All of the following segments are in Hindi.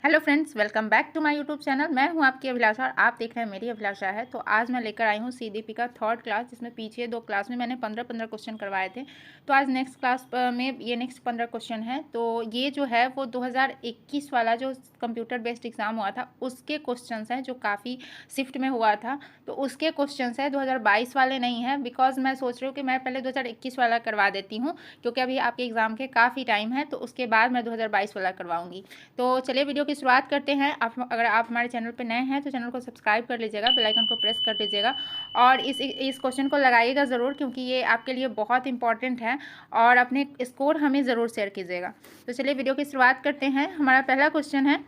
Hello friends, welcome back to my YouTube channel. मैं हूं आपकी अभिलाषा और आप देख रहे हैं मेरी अभिलाषा है। तो आज मैं लेकर आई हूं सीडीपी का थर्ड क्लास, जिसमें पीछे 2 क्लास में मैंने 15-15 क्वेश्चन करवाए थे। तो आज नेक्स्ट क्लास में ये नेक्स्ट 15 क्वेश्चन है। तो ये जो है वो 2021 वाला जो कंप्यूटर बेस्ड एग्जाम हुआ था उसके क्वेश्चन हैं, जो काफ़ी शिफ्ट में हुआ था। तो उसके क्वेश्चन है, 2022 वाले नहीं है। बिकॉज मैं सोच रही हूँ कि मैं पहले 2021 वाला करवा देती हूँ, क्योंकि अभी आपके एग्ज़ाम के काफ़ी टाइम है। तो उसके बाद मैं 2022 वाला करवाऊँगी। तो चलिए वीडियो की शुरुआत करते हैं। अगर आप हमारे चैनल पर नए हैं तो चैनल को सब्सक्राइब कर लीजिएगा, बेल आइकन को प्रेस कर लीजिएगा और इस क्वेश्चन को लगाइएगा ज़रूर, क्योंकि ये आपके लिए बहुत इंपॉर्टेंट है। और अपने स्कोर हमें ज़रूर शेयर कीजिएगा। तो चलिए वीडियो की शुरुआत करते हैं। हमारा पहला क्वेश्चन है,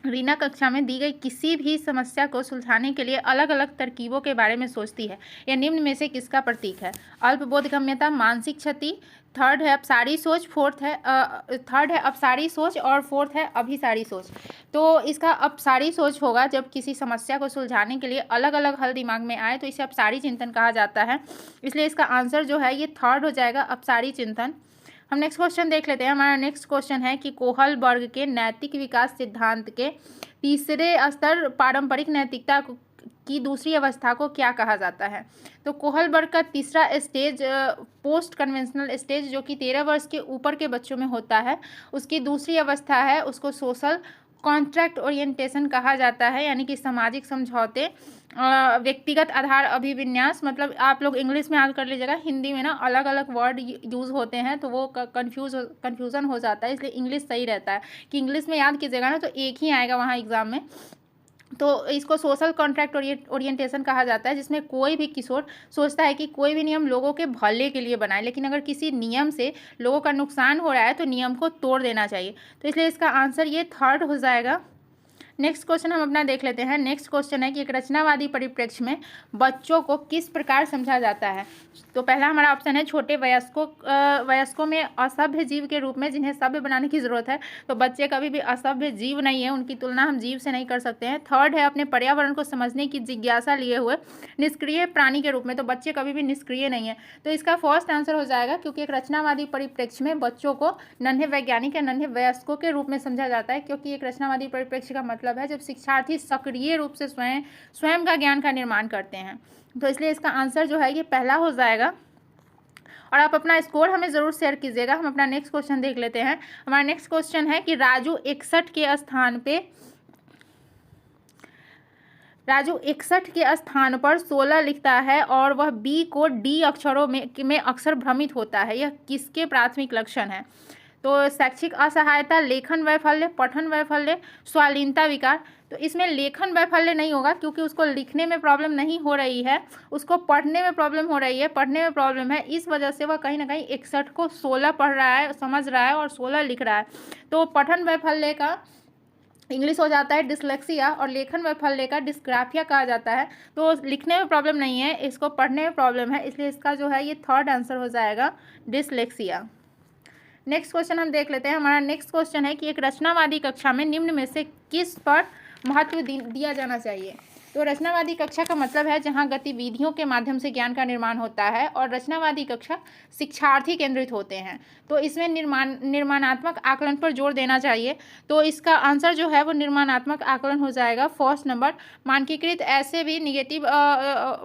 रीना कक्षा में दी गई किसी भी समस्या को सुलझाने के लिए अलग अलग तरकीबों के बारे में सोचती है। यह निम्न में से किसका प्रतीक है? अल्प बोधगम्यता, मानसिक क्षति, थर्ड है अपसारी सोच, थर्ड है अपसारी सोच और फोर्थ है अभिसारी सोच। तो इसका अपसारी सोच होगा। जब किसी समस्या को सुलझाने के लिए अलग अलग हल दिमाग में आए तो इसे अपसारी चिंतन कहा जाता है। इसलिए इसका आंसर जो है ये थर्ड हो जाएगा, अपसारी चिंतन। हम नेक्स्ट क्वेश्चन देख लेते हैं। हमारा नेक्स्ट क्वेश्चन है कि कोहलबर्ग के नैतिक विकास सिद्धांत के तीसरे स्तर पारंपरिक नैतिकता की दूसरी अवस्था को क्या कहा जाता है? तो कोहलबर्ग का तीसरा स्टेज पोस्ट कन्वेंशनल स्टेज, जो कि 13 वर्ष के ऊपर के बच्चों में होता है, उसकी दूसरी अवस्था है, उसको सोशल कॉन्ट्रैक्ट ओरिएंटेशन कहा जाता है, यानी कि सामाजिक समझौते। व्यक्तिगत आधार अभिविन्यास, मतलब आप लोग इंग्लिश में याद कर लीजिएगा, हिंदी में ना अलग अलग वर्ड यूज़ होते हैं तो वो कन्फ्यूज़न हो जाता है, इसलिए इंग्लिश सही रहता है कि इंग्लिश में याद कीजिएगा ना तो एक ही आएगा वहाँ एग्ज़ाम में। तो इसको सोशल कॉन्ट्रैक्ट ओरिएंटेशन कहा जाता है, जिसमें कोई भी किशोर सोचता है कि कोई भी नियम लोगों के भले के लिए बनाए, लेकिन अगर किसी नियम से लोगों का नुकसान हो रहा है तो नियम को तोड़ देना चाहिए। तो इसलिए इसका आंसर ये थर्ड हो जाएगा। नेक्स्ट क्वेश्चन हम अपना देख लेते हैं। नेक्स्ट क्वेश्चन है कि एक रचनावादी परिप्रेक्ष्य में बच्चों को किस प्रकार समझा जाता है? तो पहला हमारा ऑप्शन है छोटे वयस्कों में असभ्य जीव के रूप में, जिन्हें सभ्य बनाने की जरूरत है। तो बच्चे कभी भी असभ्य जीव नहीं है, उनकी तुलना हम जीव से नहीं कर सकते हैं। थर्ड है अपने पर्यावरण को समझने की जिज्ञासा लिए हुए निष्क्रिय प्राणी के रूप में। तो बच्चे कभी भी निष्क्रिय नहीं है। तो इसका फर्स्ट आंसर हो जाएगा, क्योंकि एक रचनावादी परिप्रेक्ष्य में बच्चों को नन्हे वैज्ञानिक या नन्हे वयस्कों के रूप में समझा जाता है, क्योंकि एक रचनावादी परिप्रेक्ष्य का मतलब है जब शिक्षार्थी सक्रिय रूप से स्वयं का ज्ञान का निर्माण करते हैं। तो इसलिए इसका आंसर जो है ये पहला हो जाएगा। और आप अपना स्कोर हमें ज़रूर शेयर कीजिएगा। हम अपना नेक्स्ट क्वेश्चन देख लेते हैं। हमारा नेक्स्ट क्वेश्चन है कि राजू 61 के स्थान पर 16 लिखता है और वह बी को डी अक्षरों में अक्सर भ्रमित होता है। यह किसके प्राथमिक लक्षण है? तो शैक्षिक असहायता, लेखन वैफल्य, पठन वैफल्य, स्वालीनता विकार। तो इसमें लेखन वैफल्य नहीं होगा, क्योंकि उसको लिखने में प्रॉब्लम नहीं हो रही है, उसको पढ़ने में प्रॉब्लम हो रही है। पढ़ने में प्रॉब्लम है, इस वजह से वह कहीं ना कहीं 61 को 16 पढ़ रहा है, समझ रहा है और 16 लिख रहा है। तो पठन वैफल्य का इंग्लिश हो जाता है डिसलेक्सिया और लेखन वैफल्य का डिस्ग्राफिया कहा जाता है। तो लिखने में प्रॉब्लम नहीं है, इसको पढ़ने में प्रॉब्लम है, इसलिए इसका जो है ये थर्ड आंसर हो जाएगा, डिसलेक्सिया। नेक्स्ट क्वेश्चन हम देख लेते हैं। हमारा नेक्स्ट क्वेश्चन है कि एक रचनावादी कक्षा में निम्न में से किस पर महत्व दिया जाना चाहिए? तो रचनावादी कक्षा का मतलब है जहां गतिविधियों के माध्यम से ज्ञान का निर्माण होता है, और रचनावादी कक्षा शिक्षार्थी केंद्रित होते हैं। तो इसमें निर्माणात्मक आकलन पर जोर देना चाहिए। तो इसका आंसर जो है वो निर्माणात्मक आकलन हो जाएगा, फर्स्ट नंबर। मानकीकृत ऐसे भी निगेटिव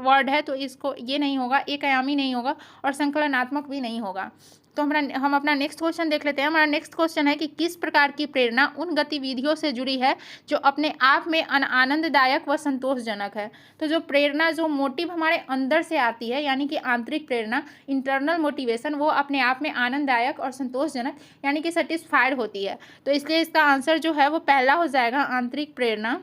वर्ड है, तो इसको ये नहीं होगा, एक आयामी नहीं होगा और संकलनात्मक भी नहीं होगा। तो हम अपना नेक्स्ट क्वेश्चन देख लेते हैं। हमारा नेक्स्ट क्वेश्चन है कि किस प्रकार की प्रेरणा उन गतिविधियों से जुड़ी है जो अपने आप में आनंददायक व संतोषजनक है? तो जो प्रेरणा, जो मोटिव हमारे अंदर से आती है, यानी कि आंतरिक प्रेरणा, इंटरनल मोटिवेशन, वो अपने आप में आनंददायक और संतोषजनक यानी कि सेटिस्फाइड होती है। तो इसलिए इसका आंसर जो है वो पहला हो जाएगा, आंतरिक प्रेरणा।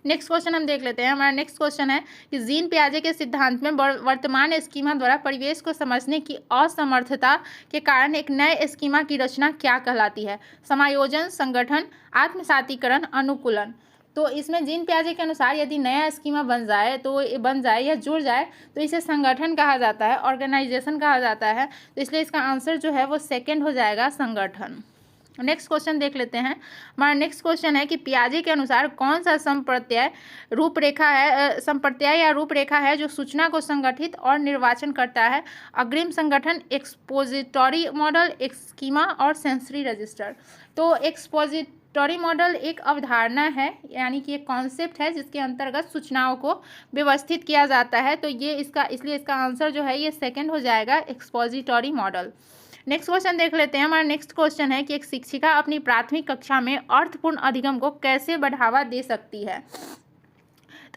नेक्स्ट क्वेश्चन हम देख लेते हैं। हमारा नेक्स्ट क्वेश्चन है कि जीन पियाजे के सिद्धांत में वर्तमान स्कीमा द्वारा परिवेश को समझने की असमर्थता के कारण एक नए स्कीमा की रचना क्या कहलाती है? समायोजन, संगठन, आत्मसातीकरण, अनुकूलन। तो इसमें जीन पियाजे के अनुसार यदि नया स्कीमा बन जाए या जुड़ जाए तो इसे संगठन कहा जाता है, ऑर्गेनाइजेशन कहा जाता है। तो इसलिए इसका आंसर जो है वो सेकेंड हो जाएगा, संगठन। नेक्स्ट क्वेश्चन देख लेते हैं। हमारा नेक्स्ट क्वेश्चन है कि पियाजे के अनुसार कौन सा संप्रत्यय या रूपरेखा है जो सूचना को संगठित और निर्वाचन करता है? अग्रिम संगठन, एक्सपोजिटरी मॉडल, स्कीमा और सेंसरी रजिस्टर। तो टॉरी मॉडल एक अवधारणा है, यानी कि एक कॉन्सेप्ट है जिसके अंतर्गत सूचनाओं को व्यवस्थित किया जाता है। तो ये इसलिए इसका आंसर जो है ये सेकंड हो जाएगा, एक्सपोजिटोरी मॉडल। नेक्स्ट क्वेश्चन देख लेते हैं। हमारा नेक्स्ट क्वेश्चन है कि एक शिक्षिका अपनी प्राथमिक कक्षा में अर्थपूर्ण अधिगम को कैसे बढ़ावा दे सकती है।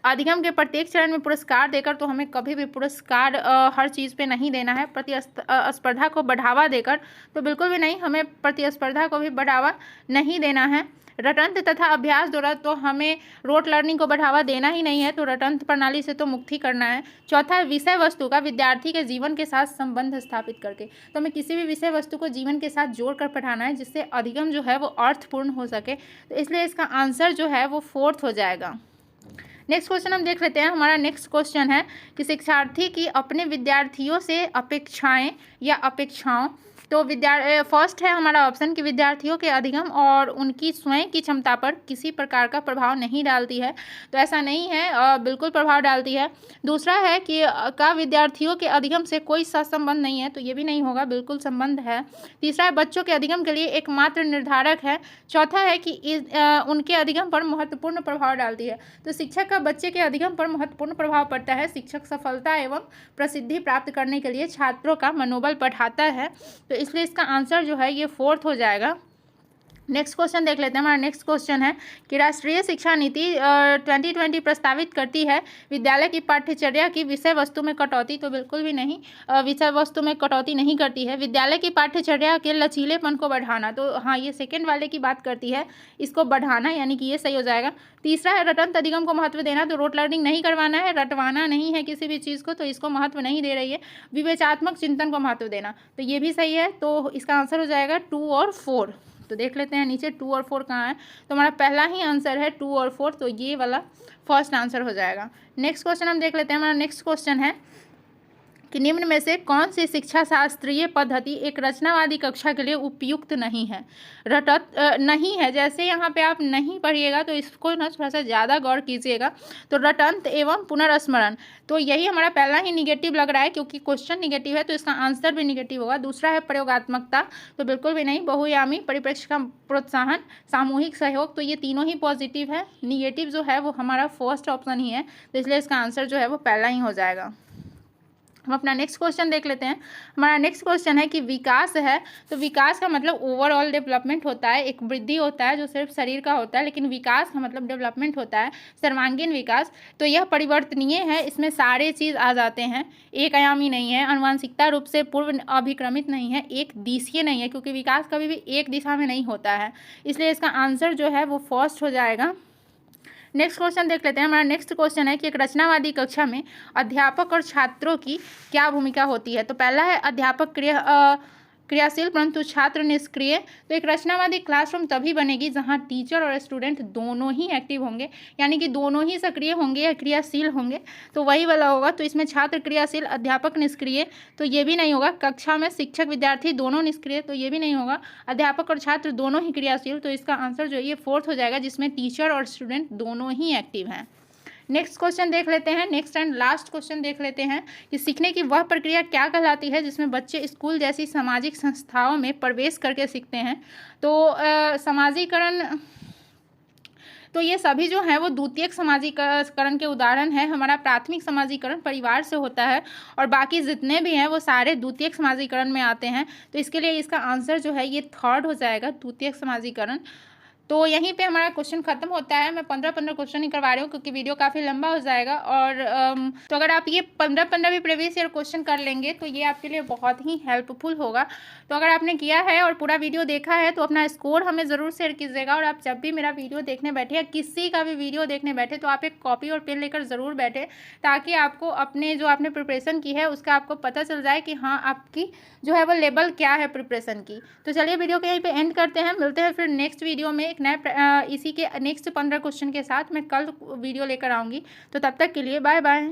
अधिगम के प्रत्येक चरण में पुरस्कार देकर तो हमें कभी भी पुरस्कार हर चीज़ पे नहीं देना है। प्रतिस्पर्धा को बढ़ावा देकर तो बिल्कुल भी नहीं, हमें प्रतिस्पर्धा को भी बढ़ावा नहीं देना है। रटंत तथा अभ्यास द्वारा तो हमें रोट लर्निंग को बढ़ावा देना ही नहीं है, तो रटंत प्रणाली से तो मुक्ति करना है। चौथा, विषय वस्तु का विद्यार्थी के जीवन के साथ संबंध स्थापित करके, तो हमें किसी भी विषय वस्तु को जीवन के साथ जोड़कर पढ़ाना है जिससे अधिगम जो है वो अर्थपूर्ण हो सके। तो इसलिए इसका आंसर जो है वो फोर्थ हो जाएगा। नेक्स्ट क्वेश्चन हम देख लेते हैं। हमारा नेक्स्ट क्वेश्चन है कि शिक्षार्थी की अपने विद्यार्थियों से अपेक्षाएं या अपेक्षाओं। तो फर्स्ट है हमारा ऑप्शन कि विद्यार्थियों के अधिगम और उनकी स्वयं की क्षमता पर किसी प्रकार का प्रभाव नहीं डालती है। तो ऐसा नहीं है, बिल्कुल प्रभाव डालती है। दूसरा है कि का विद्यार्थियों के अधिगम से कोई सहसंबंध नहीं है, तो ये भी नहीं होगा, बिल्कुल संबंध है। तीसरा है बच्चों के अधिगम के लिए एकमात्र निर्धारक है। चौथा है कि उनके अधिगम पर महत्वपूर्ण प्रभाव डालती है। तो शिक्षक का बच्चे के अधिगम पर महत्वपूर्ण प्रभाव पड़ता है। शिक्षक सफलता एवं प्रसिद्धि प्राप्त करने के लिए छात्रों का मनोबल बढ़ाता है। तो इसलिए इसका आंसर जो है ये फोर्थ हो जाएगा। नेक्स्ट क्वेश्चन देख लेते हैं। हमारा नेक्स्ट क्वेश्चन है कि राष्ट्रीय शिक्षा नीति 2020 प्रस्तावित करती है विद्यालय की पाठ्यचर्या की विषय वस्तु में कटौती। तो बिल्कुल भी नहीं, विषय वस्तु में कटौती नहीं करती है। विद्यालय की पाठ्यचर्या के लचीलेपन को बढ़ाना, तो हाँ ये सेकेंड वाले की बात करती है, इसको बढ़ाना, यानी कि ये सही हो जाएगा। तीसरा है रटंत अधिगम को महत्व देना, तो रोट लर्निंग नहीं करवाना है, रटवाना नहीं है किसी भी चीज़ को, तो इसको महत्व नहीं दे रही है। विवेचात्मक चिंतन को महत्व देना, तो ये भी सही है। तो इसका आंसर हो जाएगा 2 और 4। तो देख लेते हैं नीचे 2 और 4 कहाँ है। तो हमारा पहला ही आंसर है 2 और 4, तो ये वाला फर्स्ट आंसर हो जाएगा। नेक्स्ट क्वेश्चन हम देख लेते हैं। हमारा नेक्स्ट क्वेश्चन है कि निम्न में से कौन सी शिक्षा शास्त्रीय पद्धति एक रचनावादी कक्षा के लिए उपयुक्त नहीं है। नहीं है, जैसे यहाँ पे आप नहीं पढ़िएगा तो इसको ना थोड़ा सा ज़्यादा गौर कीजिएगा। तो रटंत एवं पुनर्स्मरण, तो यही हमारा पहला ही निगेटिव लग रहा है, क्योंकि क्वेश्चन निगेटिव है तो इसका आंसर भी निगेटिव होगा। दूसरा है प्रयोगात्मकता, तो बिल्कुल भी नहीं। बहुआयामी परिप्रेक्ष्य का प्रोत्साहन, सामूहिक सहयोग, तो ये तीनों ही पॉजिटिव है। निगेटिव जो है वो हमारा फर्स्ट ऑप्शन ही है, तो इसलिए इसका आंसर जो है वो पहला ही हो जाएगा। हम अपना नेक्स्ट क्वेश्चन देख लेते हैं। हमारा नेक्स्ट क्वेश्चन है कि विकास है, तो विकास का मतलब ओवरऑल डेवलपमेंट होता है, एक वृद्धि होता है जो सिर्फ शरीर का होता है, लेकिन विकास का मतलब डेवलपमेंट होता है, सर्वांगीण विकास। तो यह परिवर्तनीय है, इसमें सारे चीज़ आ जाते हैं, एक आयामी नहीं है, आनुवंशिकता रूप से पूर्व अभिक्रमित नहीं है, एक दिशीय नहीं है, क्योंकि विकास कभी भी एक दिशा में नहीं होता है, इसलिए इसका आंसर जो है वो फर्स्ट हो जाएगा। नेक्स्ट क्वेश्चन देख लेते हैं। हमारा नेक्स्ट क्वेश्चन है कि एक रचनावादी कक्षा में अध्यापक और छात्रों की क्या भूमिका होती है। तो पहला है अध्यापक क्रियाशील परंतु छात्र निष्क्रिय। तो एक रचनावादी क्लासरूम तभी बनेगी जहां टीचर और स्टूडेंट दोनों ही एक्टिव होंगे, यानी कि दोनों ही सक्रिय होंगे या क्रियाशील होंगे, तो वही वाला होगा। तो इसमें छात्र क्रियाशील, अध्यापक निष्क्रिय, तो ये भी नहीं होगा। कक्षा में शिक्षक विद्यार्थी दोनों निष्क्रिय, तो ये भी नहीं होगा। अध्यापक और छात्र दोनों ही क्रियाशील, तो इसका आंसर जो है ये फोर्थ हो जाएगा, जिसमें टीचर और स्टूडेंट दोनों ही एक्टिव हैं। नेक्स्ट क्वेश्चन देख लेते हैं। नेक्स्ट एंड लास्ट क्वेश्चन देख लेते हैं कि सीखने की वह प्रक्रिया क्या कहलाती है जिसमें बच्चे स्कूल जैसी सामाजिक संस्थाओं में प्रवेश करके सीखते हैं। तो समाजीकरण, तो ये सभी जो हैं वो द्वितीयक समाजीकरण के उदाहरण हैं। हमारा प्राथमिक समाजीकरण परिवार से होता है और बाकी जितने भी हैं वो सारे द्वितीयक समाजीकरण में आते हैं। तो इसके लिए इसका आंसर जो है ये थर्ड हो जाएगा, द्वितीयक समाजीकरण। तो यहीं पे हमारा क्वेश्चन खत्म होता है। मैं 15 क्वेश्चन ही करवा रही हूँ क्योंकि वीडियो काफ़ी लंबा हो जाएगा। और तो अगर आप ये 15 भी प्रीवियस ईयर क्वेश्चन कर लेंगे तो ये आपके लिए बहुत ही हेल्पफुल होगा। तो अगर आपने किया है और पूरा वीडियो देखा है तो अपना स्कोर हमें ज़रूर शेयर कीजिएगा। और आप जब भी मेरा वीडियो देखने बैठे या किसी का भी वीडियो देखने बैठे तो आप एक कॉपी और पेन लेकर ज़रूर बैठे, ताकि आपको अपने जो आपने प्रिपरेशन की है उसका आपको पता चल जाए कि हाँ आपकी जो है वो लेवल क्या है प्रिपरेशन की। तो चलिए वीडियो को यहीं पे एंड करते हैं, मिलते हैं फिर नेक्स्ट वीडियो में एक नए इसी के नेक्स्ट 15 क्वेश्चन के साथ मैं कल वीडियो लेकर आऊँगी। तो तब तक के लिए बाय बाय।